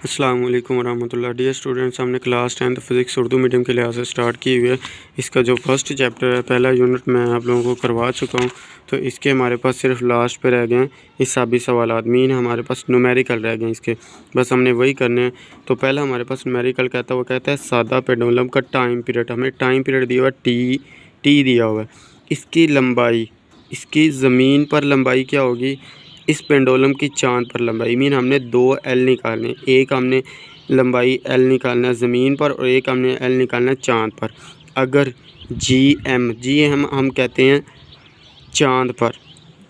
अस्सलाम वालेकुम वरहमतुल्लाह। Dear students, हमने class 10th physics Urdu medium के लिहाज से स्टार्ट की हुई है। इसका जो फर्स्ट चैप्टर है, पहला यूनिट मैं आप लोगों को करवा चुका हूँ। तो इसके हमारे पास सिर्फ लास्ट पे रह गए हैं हिसाबी सवालात, मीन हमारे पास न्यूमेरिकल रह गए हैं इसके, बस हमने वही करने हैं। तो पहला हमारे पास न्यूमेरिकल कहता है सादा पेंडुलम का टाइम पीरियड। हमें टाइम पीरियड दिया हुआ है टी दिया हुआ है। इसकी लंबाई, इसकी ज़मीन पर लंबाई क्या होगी, इस पेंडुलम की चाँद पर लंबाई। मीन हमने दो एल निकालने, एक हमने लंबाई एल निकालना है ज़मीन पर और एक हमने एल निकालना है चाँद पर। अगर जी एम हम कहते हैं चाँद पर,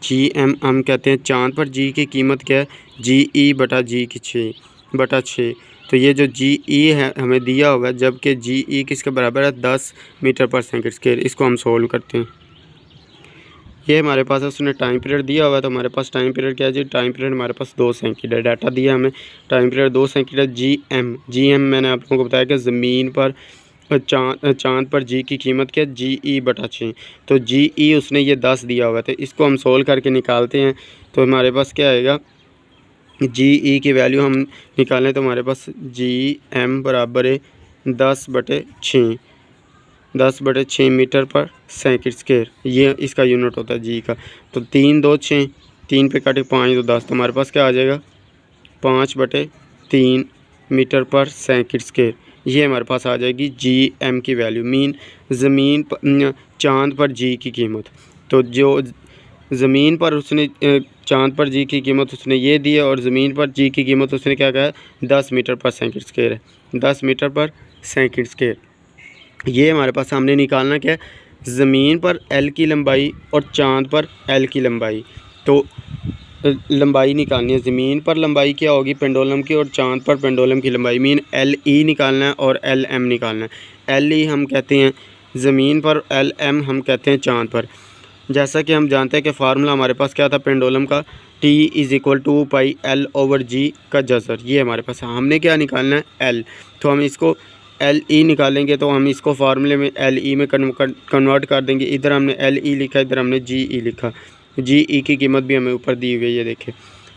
जी एम हम कहते हैं चाँद पर। जी की कीमत क्या है, जी ई बटा जी की 6/6। तो ये जो जी ई है हमें दिया हुआ है, जबकि जी ई किसके बराबर है, 10 मीटर पर सेकंड स्क्वायर। इसको हम सोल्व करते हैं। ये हमारे पास उसने टाइम पीरियड दिया हुआ है, तो हमारे पास टाइम पीरियड क्या है जी, टाइम पीरियड हमारे पास 2 सेकंड है। डाटा दिया हमें टाइम पीरियड 2 सेकंड है। जी एम मैंने आप लोगों को बताया कि ज़मीन पर चाँद पर जी की कीमत क्या है, जी ई बटा 6। तो जी ई उसने ये 10 दिया हुआ है, तो इसको हम सोल्व करके निकालते हैं। तो हमारे पास क्या आएगा, जी ई की वैल्यू हम निकालें तो हमारे पास जी एम बराबर है 10/6, 10/6 मीटर पर सेकंड स्क्वायर। ये इसका यूनिट होता है जी का। तो 3 2 6, 3 पे काटे 5 2 10, तो हमारे पास क्या आ जाएगा, 5/3 मीटर पर सेकंड स्क्वायर। ये हमारे पास आ जाएगी जी एम की वैल्यू, मीन ज़मीन पर चाँद पर जी की कीमत। तो जो ज़मीन पर उसने चाँद पर जी की कीमत उसने ये दी है, और ज़मीन पर जी की कीमत उसने क्या कहा है, 10 मीटर पर सेकंड स्क्वायर है, 10 मीटर पर सेकंड स्क्वायर। ये हमारे पास सामने निकालना क्या है, ज़मीन पर एल की लंबाई और चाँद पर एल की लंबाई। तो लंबाई निकालनी है, ज़मीन पर लंबाई क्या होगी पेंडुलम की, और चाँद पर पेंडुलम की लंबाई। मीन एल ई निकालना है और एल एम निकालना है। एल ई हम कहते हैं ज़मीन पर, एल एम हम कहते हैं चाँद पर। जैसा कि हम जानते हैं कि फार्मूला हमारे पास क्या था पेंडुलम का, T is equal to pi L over G का जज़र। ये हमारे पास हमने क्या निकालना है, एल। तो हम इसको एल ई निकालेंगे, तो हम इसको फार्मूले में एल ई में कन्वर्ट कर देंगे। इधर हमने एल ई लिखा, इधर हमने जी ई लिखा। जी ई की कीमत भी हमें ऊपर दी हुई है, ये देखें।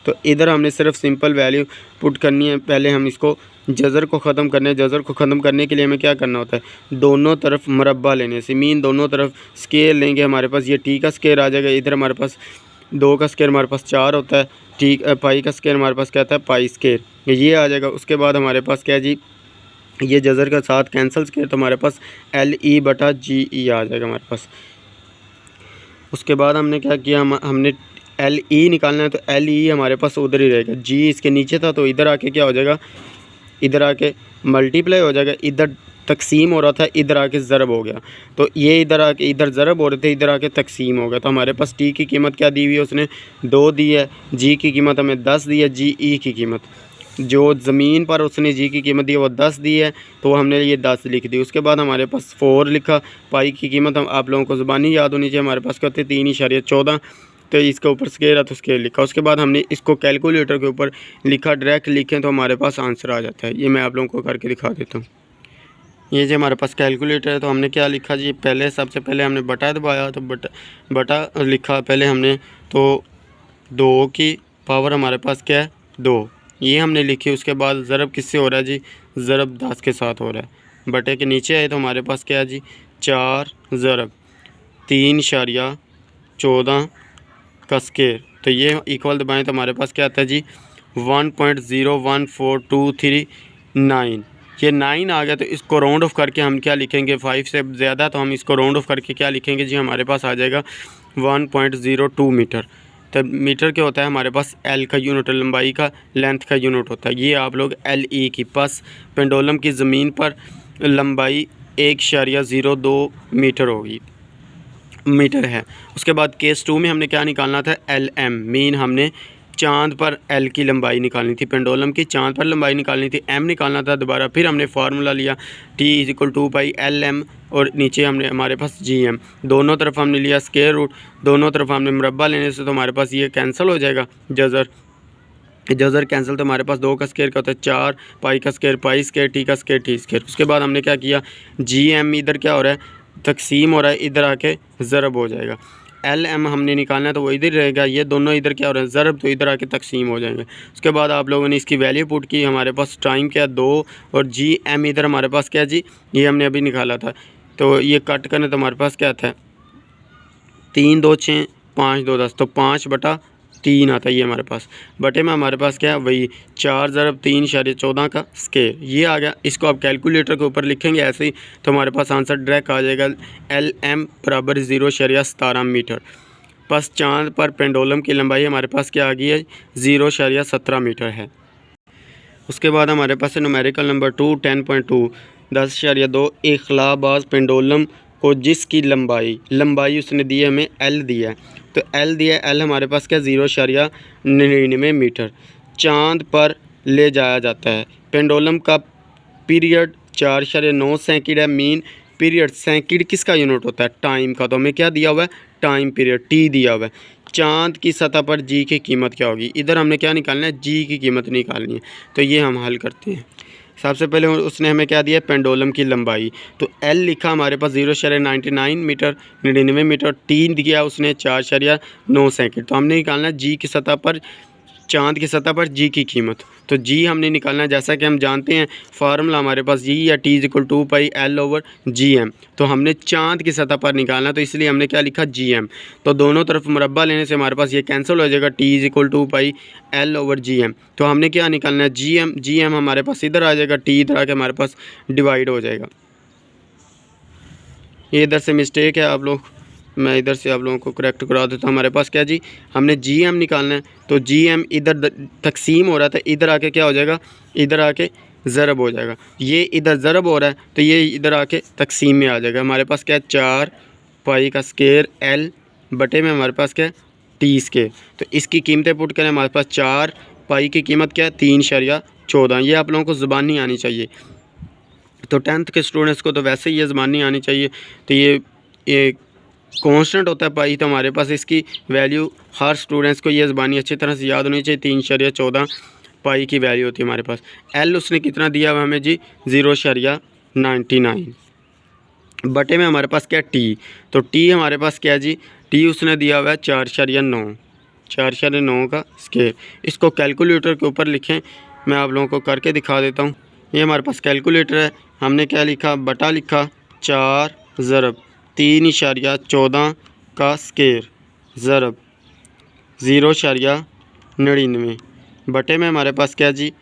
तो इधर हमने सिर्फ सिंपल वैल्यू पुट करनी है। पहले हम इसको जज़र को ख़त्म करने हैं। जज़र को ख़त्म करने के लिए हमें क्या करना होता है, दोनों तरफ मुरब्बा लेने से, मीन दोनों तरफ स्केयर लेंगे। हमारे पास ये टी का स्केयर आ जाएगा। इधर हमारे पास 2 का स्केयर हमारे पास 4 होता है, टी पाई का स्केयर हमारे पास क्या आता है, पाई स्केयर, ये आ जाएगा। उसके बाद हमारे पास क्या है जी, ये जज़र का साथ कैंसिल स्केयर, तो हमारे पास एल ई बटा जी ई आ जाएगा हमारे पास। उसके बाद हमने क्या किया, हमने एल ई निकालना है, तो एल ई हमारे पास उधर ही रहेगा। जी इसके नीचे था, तो इधर आके क्या हो जाएगा, इधर आके मल्टीप्लाई हो जाएगा। इधर तकसीम हो रहा था, इधर आके ज़रब हो गया। तो ये इधर आके, इधर ज़रब हो रहे थे, इधर आके तकसीम हो गया। तो हमारे पास टी की कीमत क्या दी हुई है, उसने 2 दी है। जी की कीमत हमें 10 दी है। जी ई की कीमत, जो ज़मीन पर उसने जी की कीमत दी है वो 10 दी है, तो हमने ये 10 लिख दी। उसके बाद हमारे पास 4 लिखा। पाई की कीमत हम आप लोगों को ज़बानी याद होनी चाहिए, हमारे पास क्या होती है, 3.14। तो इसके ऊपर स्केयर है, तो स्केयर लिखा। उसके बाद हमने इसको कैलकुलेटर के ऊपर लिखा, डायरेक्ट लिखें तो हमारे पास आंसर आ जाता है। ये मैं आप लोगों को करके दिखा देता हूँ। ये जो हमारे पास कैलकुलेटर है, तो हमने क्या लिखा जी, पहले सबसे पहले हमने बटा दबाया, तो बटा लिखा पहले हमने। तो 2 की पावर हमारे पास क्या है, 2, ये हमने लिखी। उसके बाद ज़रब किससे हो रहा है जी, ज़रब 10 के साथ हो रहा है। बटे के नीचे आए तो हमारे पास क्या है जी, 4 ज़रब 3.14 का स्केयर। तो ये इक्वल दबाएँ तो हमारे पास क्या आता है जी, 1.014239। ये 9 आ गया, तो इसको राउंड ऑफ करके हम क्या लिखेंगे, 5 से ज़्यादा, तो हम इसको राउंड ऑफ करके क्या लिखेंगे जी, हमारे पास आ जाएगा 1.02 मीटर। तो मीटर क्या होता है हमारे पास, एल का यूनिट, लंबाई का, लेंथ का यूनिट होता है। ये आप लोग एल ई की पास पेंडुलम की ज़मीन पर लंबाई 1.02 मीटर होगी, मीटर है। उसके बाद केस 2 में हमने क्या निकालना था, एल एम, मीन हमने चाँद पर एल की लंबाई निकालनी थी, पेंडुलम की चाँद पर लंबाई निकालनी थी, एम निकालना था दोबारा। फिर हमने फार्मूला लिया T is equal to pi L M, और नीचे हमने हमारे पास जी एम, दोनों तरफ हमने लिया स्क्वायर रूट, दोनों तरफ हमने मुरब्बा लेने से तो हमारे पास ये कैंसिल हो जाएगा। जज़र कैंसिल, तो हमारे पास 2 का स्क्वायर का होता है 4, पाई का स्क्वायर पाई स्क्वायर, टी का स्क्वायर टी स्क्वायर। उसके बाद हमने क्या किया, जी एम इधर क्या हो रहा है, तकसीम हो रहा है, इधर आके ज़रब हो जाएगा। एल एम हमने निकालना है तो वो इधर रहेगा, ये दोनों इधर क्या हो रहा है ज़रब, तो इधर आके तकसीम हो जाएंगे। उसके बाद आप लोगों ने इसकी वैल्यू पुट की, हमारे पास टाइम क्या 2 और जी एम इधर हमारे पास क्या जी, ये हमने अभी निकाला था, तो ये कट करने तो हमारे पास क्या था 3 2 6 5 2 10, तो 5/3 आता है ये हमारे पास। बटे में हमारे पास क्या है वही 4 ज़रब 3.14 का स्केयर, ये आ गया। इसको आप कैलकुलेटर के ऊपर लिखेंगे ऐसे ही तो हमारे पास आंसर डायरेक्ट आ जाएगा एल एम बराबर 0.17 मीटर। बस चाँद पर पेंडुलम की लंबाई हमारे पास क्या आ गई है 0.17 मीटर है। उसके बाद हमारे पास है न्यूमेरिकल नंबर 2 10.2 10.2 एक खलाबाज पेंडुलम को जिसकी लंबाई उसने दी है हमें एल दिया है, तो एल दिया है, एल हमारे पास क्या 0.99 मीटर चाँद पर ले जाया जाता है। पेंडुलम का पीरियड 4.9 सेकंड है। मीन पीरियड सेकंड किसका यूनिट होता है टाइम का, तो हमें क्या दिया हुआ है टाइम पीरियड टी दिया हुआ है। चाँद की सतह पर जी की कीमत क्या होगी, इधर हमने क्या निकालना है जी की कीमत निकालनी है, तो ये हम हल करते हैं। सबसे पहले उसने हमें क्या दिया पेंडुलम की लंबाई, तो एल लिखा हमारे पास 0.99 मीटर 99 मीटर, टी दिया उसने 4.9 सेकंड, तो हमने निकालना है जी की सतह पर चाँद की सतह पर जी की कीमत, तो जी हमने निकालना है। जैसा कि हम जानते हैं फार्मूला हमारे पास जी या टी = 2πL/GM, तो हमने चाँद की सतह पर निकालना, तो इसलिए हमने क्या लिखा GM, तो दोनों तरफ मुरब्बा लेने से हमारे पास ये कैंसिल हो जाएगा, टी = 2πL/GM, तो हमने क्या निकालना है GM हमारे पास इधर आ जाएगा, टी इधर आके हमारे पास डिवाइड हो जाएगा। ये इधर से मिस्टेक है आप लोग, मैं इधर से आप लोगों को करेक्ट करा देता हूँ। हमारे पास क्या जी हमने GM निकालना है, तो GM इधर तकसीम हो रहा था, इधर आके क्या हो जाएगा इधर आके ज़रब हो जाएगा, ये इधर ज़रब हो रहा है तो ये इधर आके तकसीम में आ जाएगा। हमारे पास क्या 4 पाई का स्केयर L बटे में हमारे पास क्या T स्केयर, तो इसकी कीमतें पुट करें। हमारे पास 4 पाई की कीमत क्या है 3.14, ये आप लोगों को ज़ुबानी आनी चाहिए, तो 10th के स्टूडेंट्स को तो वैसे ही ये ज़ुबानी आनी चाहिए। तो ये कांस्टेंट होता है पाई, तो हमारे पास इसकी वैल्यू हर स्टूडेंट्स को ये ज़बानी अच्छी तरह से याद होनी चाहिए। 3.14 पाई की वैल्यू होती है हमारे पास। एल उसने कितना दिया हुआ हमें जी 0.99 बटे में हमारे पास क्या टी, तो टी हमारे पास क्या जी टी उसने दिया हुआ है 4.9 का स्केयर। इसको कैलकुलेटर के ऊपर लिखें, मैं आप लोगों को करके दिखा देता हूँ। ये हमारे पास कैलकुलेटर है, हमने क्या लिखा बटा लिखा 4 ज़रब 3.14 का स्केयर ज़रब 0.99 बटे में हमारे पास क्या जी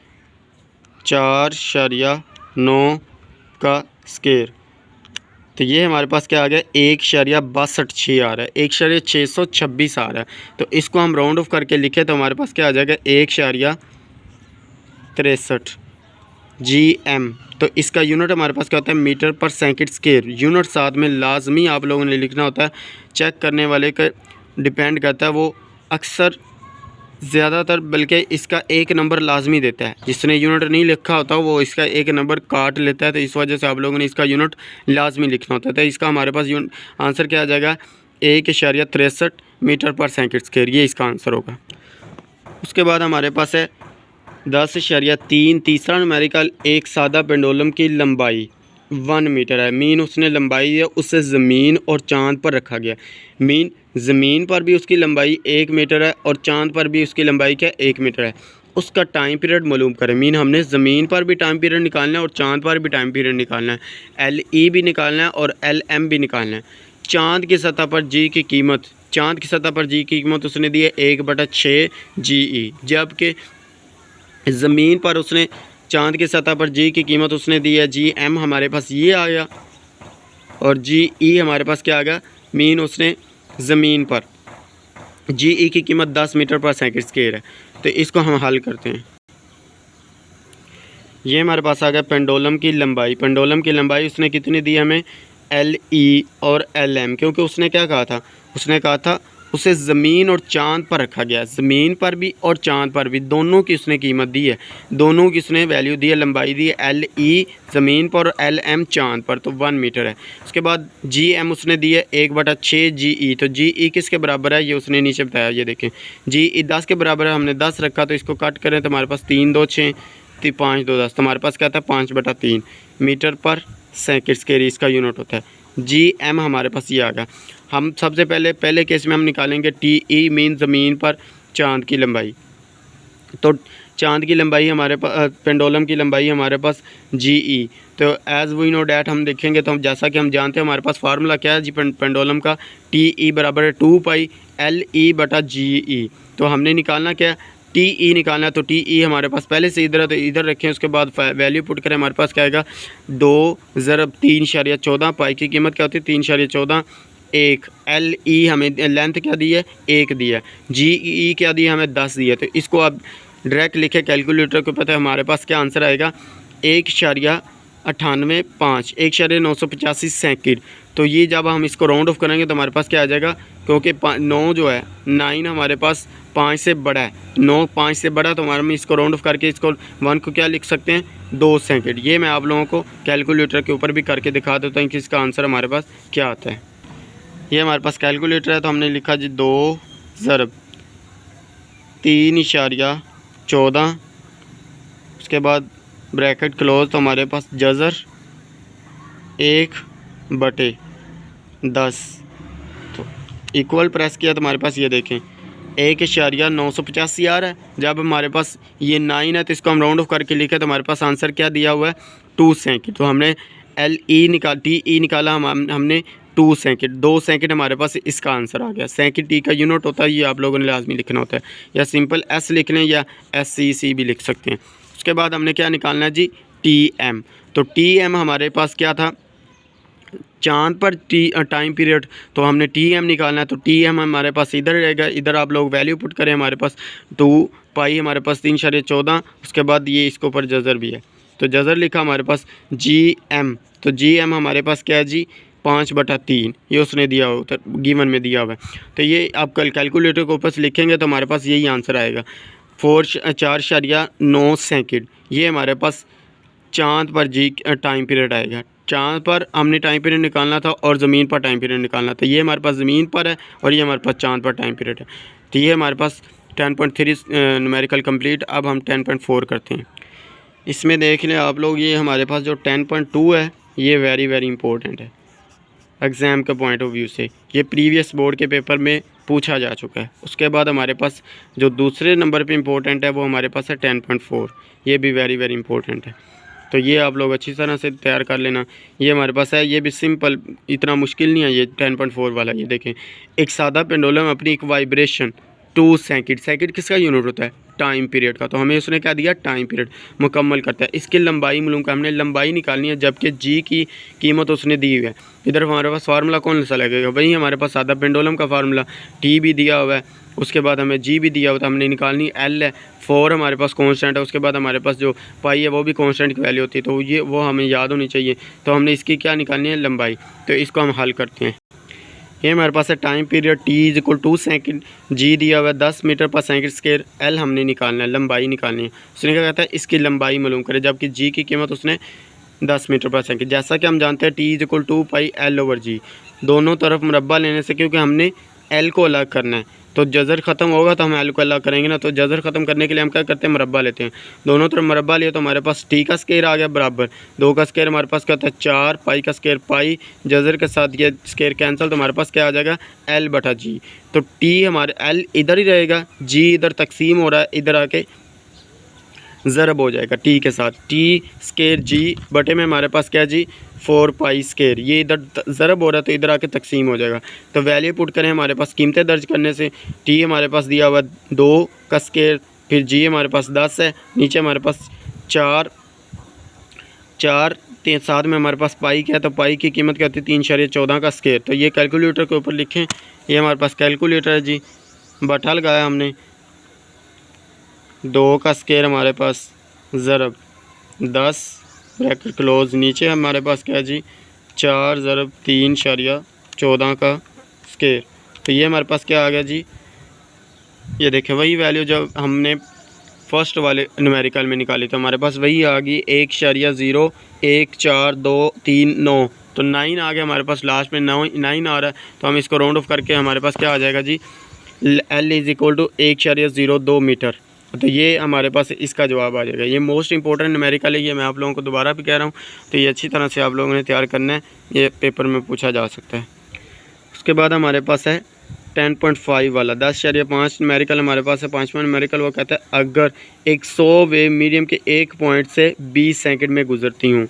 4.9 का स्केयर, तो ये हमारे पास क्या आ गया 1.62 आ रहा है, 1.626 आ रहा है। तो इसको हम राउंड ऑफ करके लिखे तो हमारे पास क्या आ जाएगा 1.63 GM। तो इसका यूनिट हमारे पास क्या होता है मीटर पर सेकंड स्केयर। यूनिट साथ में लाजमी आप लोगों ने लिखना होता है, चेक करने वाले का डिपेंड करता है, वो अक्सर ज़्यादातर बल्कि इसका एक नंबर लाजमी देता है, जिसने यूनिट नहीं लिखा होता वो इसका एक नंबर काट लेता है, तो इस वजह से आप लोगों ने इसका यूनिट लाजमी लिखना होता है। तो इसका हमारे पास आंसर क्या आ जाएगा 1.63 मीटर पर सेकंड स्केयर, ये इसका आंसर होगा। उसके बाद हमारे पास है 10.3 तीसरा न्यूमेरिकल, एक सादा पेंडुलम की लंबाई 1 मीटर है। मीन उसने लंबाई है उससे ज़मीन और चाँद पर रखा गया। मीन ज़मीन पर भी उसकी लंबाई 1 मीटर है और चाँद पर भी उसकी लंबाई क्या 1 मीटर है। उसका टाइम पीरियड मालूम करें। मीन हमने ज़मीन पर भी टाइम पीरियड निकालना है और चाँद पर भी टाइम पीरियड निकालना है, LE भी निकालना है और LM भी निकालना है। चाँद की सतह पर जी की कीमत, चाँद की सतह पर जी की कीमत उसने दी है 1/6 GE, जबकि ज़मीन पर उसने चाँद की सतह पर जी की कीमत उसने दी है GM, हमारे पास ये आ गया, और GE हमारे पास क्या आ गया मीन उसने ज़मीन पर GE की कीमत 10 मीटर पर सेकंड स्केयर है। तो इसको हम हल करते हैं। ये हमारे पास आ गया पेंडुलम की लंबाई। पेंडुलम की लंबाई उसने कितनी दी हमें LE और LM, क्योंकि उसने क्या कहा था, उसने कहा था उसे ज़मीन और चाँद पर रखा गया। ज़मीन पर भी और चाँद पर भी दोनों की उसने कीमत दी है, दोनों की उसने वैल्यू दी है, लंबाई दी है LE ज़मीन पर और LM चाँद पर, तो 1 मीटर है। उसके बाद GM उसने दी है 1/6 GE, तो GE किसके बराबर है ये उसने नीचे बताया, ये देखें GE 10 के बराबर है, हमने 10 रखा, तो इसको कट करें तो हमारे पास 3 2 6 5 2 10, तो हमारे पास क्या था 5/3 मीटर पर सेकंड स्केयर इसका यूनिट होता है। GM हमारे पास ये आ गया। हम सबसे पहले केस में हम निकालेंगे TE मीन ज़मीन पर चाँद की लंबाई। तो चाँद की लंबाई हमारे पास, पेंडुलम की लंबाई हमारे पास GE। तो एज़ वी नो डैट हम देखेंगे तो हम जैसा कि हम जानते हैं हमारे पास फार्मूला क्या है जी पेंडुलम का, TE बराबर है 2 पाई LE बटा GE। तो हमने निकालना क्या है, TE निकालना है। तो TE हमारे पास पहले से इधर है तो इधर रखें, उसके बाद वैल्यू पुट करें, हमारे पास क्या आएगा 2 ज़रब 3.14। पाई की कीमत क्या होती है 3.14। एक LE हमें लेंथ क्या दी है 1 दिया है, GE क्या दिया हमें 10 दिया है। तो इसको आप डायरेक्ट लिखे कैलकुलेटर को, पता है हमारे पास क्या आंसर आएगा 1.985 1.985 सेकंड। तो ये जब हम इसको राउंड ऑफ करेंगे तो हमारे पास क्या आ जाएगा, क्योंकि 9 जो है 9 हमारे पास 5 से बड़ा है, 9 5 से बड़ा, तो हमारे में इसको राउंड ऑफ करके इसको 1 को क्या लिख सकते हैं 2 सेकंड। ये मैं आप लोगों को कैलकुलेटर के ऊपर भी करके दिखा देता हूँ कि इसका आंसर हमारे पास क्या आता है। ये हमारे पास कैलकुलेटर है, तो हमने लिखा जी 2 ज़रब 3.14, उसके बाद ब्रैकेट क्लोज, तो हमारे पास जज़र 1/10। तो इक्वल प्रेस किया तो हमारे पास ये देखें 1.985 आ रहा है। जब हमारे पास ये 9 है तो इसको हम राउंड ऑफ करके लिखे तो हमारे पास आंसर क्या दिया हुआ है 2 सेकंड। तो हमने TE निकाला, हमने 2 सेकंड, 2 सेकंड हमारे पास इसका आंसर आ गया। सेकंड T का यूनिट होता है, ये आप लोगों ने लाजमी लिखना होता है, या सिंपल S लिख लें या SCC भी लिख सकते हैं। उसके बाद हमने क्या निकालना है जी TM। तो TM हमारे पास क्या था, चाँद पर टाइम पीरियड, तो हमने TM निकालना है। तो TM हमारे पास इधर रहेगा, इधर आप लोग वैल्यू पुट करें, हमारे पास 2 पाई हमारे पास 3.14, उसके बाद ये इसके ऊपर जज़र भी है, तो जज़र लिखा हमारे पास GM। तो GM हमारे पास क्या है जी 5/3, ये उसने दिया हो गिवन में दिया हुआ है। तो ये आप कल कैलकुलेटर के ऊपर से लिखेंगे तो हमारे पास यही आंसर आएगा 4.9 सेकंड। ये हमारे पास चाँद पर टाइम पीरियड आएगा। चाँद पर हमने टाइम पीरियड निकालना था और ज़मीन पर टाइम पीरियड निकालना था। ये हमारे पास ज़मीन पर है और ये हमारे पास चाँद पर टाइम पीरियड है। तो ये हमारे पास 10.3 न्यूमेरिकल कंप्लीट। अब हम 10.4 करते हैं। इसमें देख लें आप लोग, ये हमारे पास जो 10.2 है ये वेरी इंपॉर्टेंट है एग्ज़ाम के पॉइंट ऑफ व्यू से। ये प्रीवियस बोर्ड के पेपर में पूछा जा चुका है। उसके बाद हमारे पास जो दूसरे नंबर पे इम्पोर्टेंट है वो हमारे पास है 10.4। ये भी वेरी इंपॉर्टेंट है, तो ये आप लोग अच्छी तरह से तैयार कर लेना। ये हमारे पास है, ये भी सिंपल, इतना मुश्किल नहीं है ये 10.4 वाला। ये देखें, एक सादा पेंडुलम अपनी एक वाइब्रेशन 2 सेकंड, सेकंड किसका यूनिट होता है टाइम पीरियड का, तो हमें उसने क्या दिया टाइम पीरियड मुकम्मल करता है। इसकी लंबाई मालूम का हमने लंबाई निकालनी है, जबकि जी की कीमत उसने दी हुई है। इधर हमारे पास फार्मूला कौन सा लगेगा, वही हमारे पास सादा पेंडुलम का फार्मूला, टी भी दिया हुआ है, उसके बाद हमें जी भी दिया हुआ था, हमने निकालनी एल है, 4 हमारे पास कांस्टेंट है, उसके बाद हमारे पास जो पाई है वो भी कांस्टेंट की वैल्यू होती है, तो ये वो हमें याद होनी चाहिए। तो हमने इसकी क्या निकालनी है लंबाई, तो इसको हम हल करते हैं। ये हमारे पास है टाइम पीरियड T = 2 सेकंड, जी दिया हुआ है 10 मीटर पर सेकंड स्क्वायर, एल हमने निकालना है, लंबाई निकालनी है। उसने क्या कहता है इसकी लंबाई मालूम करें, जबकि जी की कीमत उसने 10 मीटर पर सेकंड। जैसा कि हम जानते हैं T = 2 पाई L/G, दोनों तरफ मुरब्बा लेने से, क्योंकि हमने L को अलग करना है, तो जज़र ख़त्म होगा तो हम L को अलग करेंगे ना, तो जज़र ख़त्म करने के लिए हम क्या करते हैं मुरब्बा लेते हैं। दोनों तरफ मुरब्बा लिया तो हमारे पास T का स्क्वायर आ गया बराबर 2 का स्क्वायर, हमारे पास क्या होता है 4, पाई का स्क्वायर पाई, जज़र के साथ ये स्क्वायर कैंसिल, तो हमारे पास क्या आ जाएगा L/G। तो T हमारे L इधर ही रहेगा, G इधर तकसीम हो रहा है, इधर आके ज़रब हो जाएगा T के साथ, T²G बटे में हमारे पास क्या जी 4 पाई स्क्वायर, ये इधर ज़रब हो रहा है तो इधर आके तकसीम हो जाएगा। तो वैल्यू पुट करें, हमारे पास कीमतें दर्ज करने से T हमारे पास दिया हुआ 2 का स्क्वायर, फिर G हमारे पास 10 है, नीचे हमारे पास 4 साथ में हमारे पास पाई क्या है, तो पाई की कीमत क्या होती है 3.14 का स्क्वायर। तो ये कैलकुलेटर के ऊपर लिखें, ये हमारे पास कैलकुलेटर है जी, बटा लगाया हमने 2 का स्क्वायर हमारे पास ज़रब 10 ब्रैकेट क्लोज, नीचे हमारे पास क्या है जी 4 ज़रब 3.14 का स्क्वायर। तो ये हमारे पास क्या आ गया जी, ये देखें वही वैल्यू जब हमने फर्स्ट वाले न्यूमेरिकल में निकाली तो हमारे पास वही आ गई 1.01423 तो 9 आ गया हमारे पास, लास्ट में 9 आ रहा है, तो हम इसको राउंड ऑफ करके हमारे पास क्या आ जाएगा जी L = 1.02 मीटर। तो ये हमारे पास इसका जवाब आ जाएगा। ये मोस्ट इंपॉर्टेंट न्यूमेरिकल है, ये मैं आप लोगों को दोबारा भी कह रहा हूँ। तो ये अच्छी तरह से आप लोगों ने तैयार करना है, ये पेपर में पूछा जा सकता है। उसके बाद हमारे पास है 10.5 वाला 10.5 न्यूमेरिकल हमारे पास है। 5वां न्यूमेरिकल वो कहता है अगर एक 100 वेव मीडियम के एक पॉइंट से 20 सेकंड में गुजरती हूँ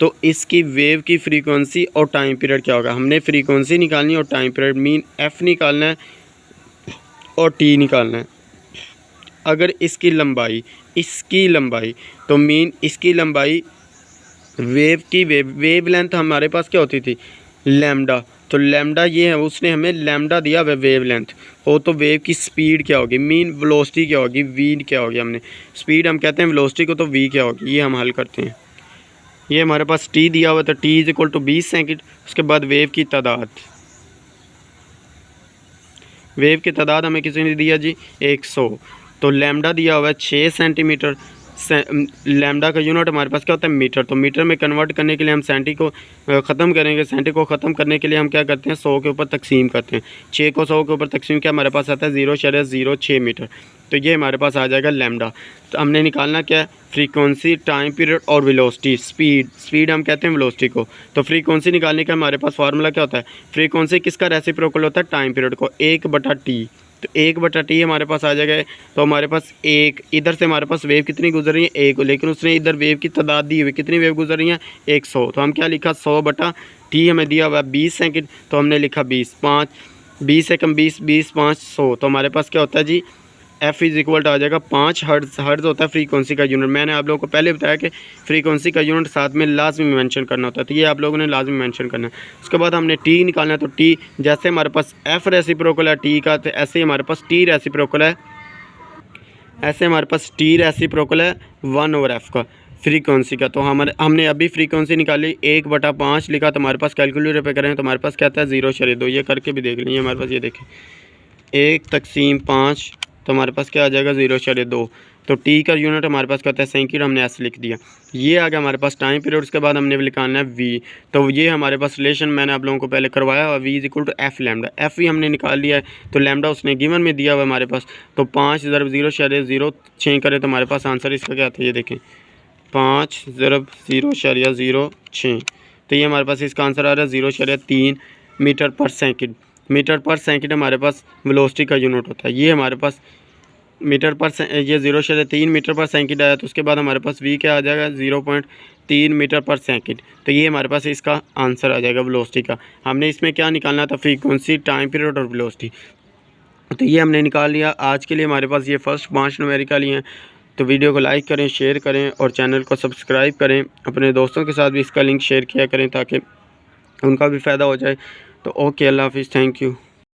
तो इसकी वेव की फ्रीक्वेंसी और टाइम पीरियड क्या होगा। हमने फ्रीक्वेंसी निकालनी है और टाइम पीरियड, मीन एफ़ निकालना है और टी निकालना है। अगर इसकी लंबाई तो मीन इसकी लंबाई वेव की वेव लेंथ हमारे पास क्या होती थी, लैम्डा। तो लैम्डा ये है, उसने हमें लैम्डा दिया वेव लेंथ हो। तो वेव की स्पीड क्या होगी, मीन वेलोसिटी क्या होगी, वी क्या होगी। हमने स्पीड हम कहते हैं वेलोसिटी को, तो वी क्या होगी, ये हम हल करते हैं। ये हमारे पास टी दिया हुआ था, T is equal to 20 second. उसके बाद वेव की तादाद हमें किसी ने दिया जी 100। तो लैम्डा दिया हुआ है 6 सेंटीमीटर। लैम्डा का यूनिट हमारे पास क्या होता है, मीटर। तो मीटर में कन्वर्ट करने के लिए हम सेंटी को ख़त्म करेंगे। सेंटी को ख़त्म करने के लिए हम क्या करते हैं, 100 के ऊपर तकसीम करते हैं। 6 को 100 के ऊपर तकसीम क्या हमारे पास आता है 0.06 मीटर। तो ये हमारे पास आ जाएगा लैम्डा। तो हमने निकालना क्या है, फ्रीक्वेंसी, टाइम पीरियड और वेलोसिटी। स्पीड हम कहते हैं वेलोसिटी को। तो फ्रीक्वेंसी निकालने का हमारे पास फार्मूला क्या होता है, फ्रीक्वेंसी किसका रेसिप्रोकल होता है, टाइम पीरियड को, 1/t। तो 1/t हमारे पास आ जाएगा। तो हमारे पास एक इधर से हमारे पास वेव कितनी गुजर रही है, एक, लेकिन उसने इधर वेव की तादाद दी हुई, कितनी वेव गुजर रही है 100। तो हम क्या लिखा, 100/t हमें दिया हुआ 20 सेकंड। तो हमने लिखा 20 से कम 20, 5 100। तो हमारे पास क्या होता है जी, एफ़ इज़ इक्वल आ जाएगा 5 हर्ट्ज़। हर्ट्ज़ होता है फ्रीक्वेंसी का यूनिट। मैंने आप लोगों को पहले बताया कि फ्रीक्वेंसी का यूनिट साथ में लाजमी मेंशन करना होता है, तो ये आप लोगों ने लाजमी मेंशन करना है। उसके बाद हमने टी निकालना है। तो टी जैसे हमारे पास एफ़ रेसिप्रोकल है टी का, तो ऐसे ही हमारे पास टी रेसिप्रोकल है, 1/f का फ्रीक्वेंसी का। तो हमने अभी फ्रीक्वेंसी निकाली 1/5 लिखा। तो हमारे पास कैलकुलेटर पे करें तो हमारे पास क्या आता है 0.2। ये करके भी देख लीजिए हमारे पास, ये देखें 1/5 तो हमारे पास क्या आ जाएगा 0.2। तो टी का यूनिट हमारे पास क्या होता है सेकंड, हमने ऐसे लिख दिया। ये आ गया हमारे पास टाइम पीरियड। उसके बाद हमने लिखाना है वी। तो ये हमारे पास रिलेशन मैंने आप लोगों को पहले करवाया हुआ, V is equal to F lambda. F भी हमने निकाल लिया है। तो लैम्डा उसने गिवन में दिया हुआ हमारे पास। तो 5 × 0.06 करें तो हमारे पास आंसर इसका क्या आता है, ये देखें 5 × 0.06। तो ये हमारे पास इसका आंसर आ रहा है 0.3 मीटर पर सेकेंड। मीटर पर सेकंड हमारे पास वेलोसिटी का यूनिट होता है। ये हमारे पास मीटर पर ये 0.3 मीटर पर सेकंड आया। तो उसके बाद हमारे पास वी क्या आ जाएगा 0.3 मीटर पर सेकंड। तो ये हमारे पास इसका आंसर आ जाएगा वेलोसिटी का। हमने इसमें क्या निकालना था, फ्रीक्वेंसी, टाइम पीरियड और वेलोसिटी। तो ये हमने निकाल लिया। आज के लिए हमारे पास ये फर्स्ट 5 न्यूमेरिकल ही हैं। तो वीडियो को लाइक करें, शेयर करें और चैनल को सब्सक्राइब करें। अपने दोस्तों के साथ भी इसका लिंक शेयर किया करें ताकि उनका भी फ़ायदा हो जाए। तो ओके, अल्लाह हाफिज़, थैंक यू।